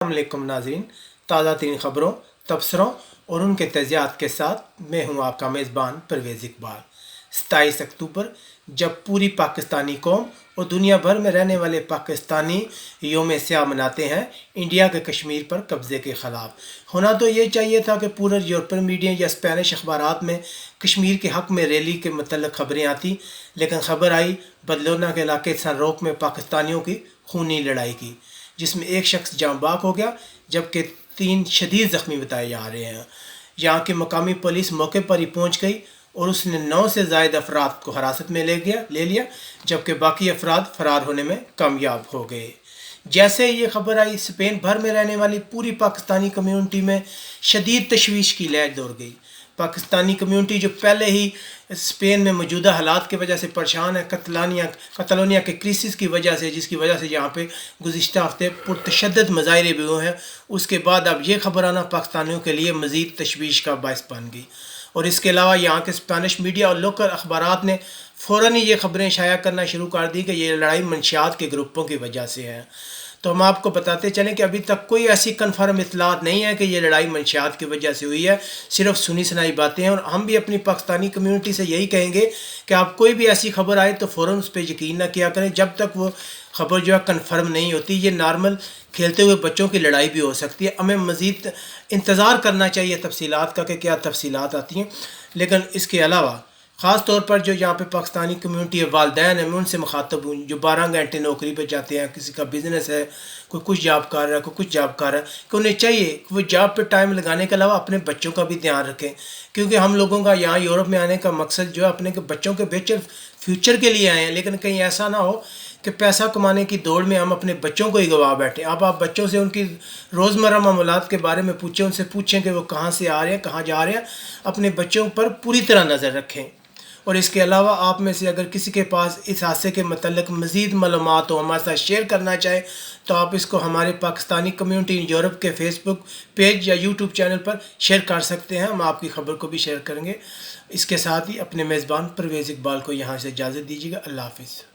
अस्सलाम वालेकुम नाज़रीन, ताज़ा तरीन ख़बरों, तबसरों और उनके तजियात के साथ मैं हूँ आपका मेज़बान परवेज़ इकबाल। 27 अक्टूबर जब पूरी पाकिस्तानी कौम और दुनिया भर में रहने वाले पाकिस्तानी योम स्याह मनाते हैं इंडिया के कश्मीर पर कब्ज़े के ख़िलाफ़। होना तो ये चाहिए था कि पूरे यूरोपियन मीडिया या स्पेनिश अखबारात में कश्मीर के हक़ में रैली के मतलब ख़बरें आती, लेकिन ख़बर आई बदलोना के इलाके सनरोक में पाकिस्तानियों की खूनी लड़ाई की, जिसमें एक शख्स जाँ बाक हो गया जबकि 3 शदीद ज़ख्मी बताए जा रहे हैं। यहाँ की मकामी पुलिस मौके पर ही पहुँच गई और उसने 9 से ज़ायद अफराद को हिरासत में ले लिया, जबकि बाकी अफराद फ़रार होने में कामयाब हो गए। जैसे ही ये खबर आई, स्पेन भर में रहने वाली पूरी पाकिस्तानी कम्यूनिटी में शदीद तशवीश की लहर दौड़ गई। पाकिस्तानी कम्यूनिटी जो पहले ही स्पेन में मौजूदा हालात की वजह से परेशान है, कतलोनिया के क्रिसिस की वजह से, जिसकी वजह से यहाँ पे गुज़िश्ता हफ्ते पुरतशद्दद मुज़ाहरे भी हुए हैं, उसके बाद अब ये खबर आना पाकिस्तानियों के लिए मज़ीद तशवीश का बायस बन गई। और इसके अलावा यहाँ के स्पेनिश मीडिया और लोकल अखबारात ने फ़ौरन ही ये खबरें शाया करना शुरू कर दी कि ये लड़ाई मंशियात के ग्रुपों की वजह से है। तो हम आपको बताते चलें कि अभी तक कोई ऐसी कन्फर्म इतलात नहीं है कि ये लड़ाई मंशियात की वजह से हुई है, सिर्फ सुनी सुनाई बातें हैं। और हम भी अपनी पाकिस्तानी कम्यूनिटी से यही कहेंगे कि आप कोई भी ऐसी खबर आए तो फ़ौरन उस पर यकीन ना किया करें जब तक वो खबर जो है कन्फर्म नहीं होती। ये नॉर्मल खेलते हुए बच्चों की लड़ाई भी हो सकती है। हमें मज़ीद इंतज़ार करना चाहिए तफसीलात का कि क्या तफसीलात आती हैं। लेकिन इसके अलावा ख़ास तौर पर जो यहाँ पे पाकिस्तानी कम्यूनिटी है, वालदैन है, मैं उनसे मुखातब हूँ जो 12 घंटे नौकरी पे जाते हैं, किसी का बिज़नेस है, कोई कुछ जॉब कर रहा है, कोई कुछ जॉब कर रहा है, कि उन्हें चाहिए कि वो जॉब पे टाइम लगाने के अलावा अपने बच्चों का भी ध्यान रखें। क्योंकि हम लोगों का यहाँ यूरोप में आने का मकसद जो है अपने के बच्चों के बेहतर फ्यूचर के लिए आए हैं, लेकिन कहीं ऐसा ना हो कि पैसा कमाने की दौड़ में हम अपने बच्चों को ही गवा बैठे। अब आप बच्चों से उनकी रोज़मर्रा मामलात के बारे में पूछें, उनसे पूछें कि वो कहाँ से आ रहे हैं, कहाँ जा रहे हैं। अपने बच्चों पर पूरी तरह नज़र रखें। और इसके अलावा आप में से अगर किसी के पास इस हादसे के मतलब मज़ीद मालूमात हो, हमारे साथ शेयर करना चाहे, तो आप इसको हमारे पाकिस्तानी कम्यूनिटी इन यूरोप के फेसबुक पेज या यूट्यूब चैनल पर शेयर कर सकते हैं। हम आपकी खबर को भी शेयर करेंगे। इसके साथ ही अपने मेज़बान परवेज़ इकबाल को यहाँ से इजाज़त दीजिएगा। अल्लाह हाफ़िज़।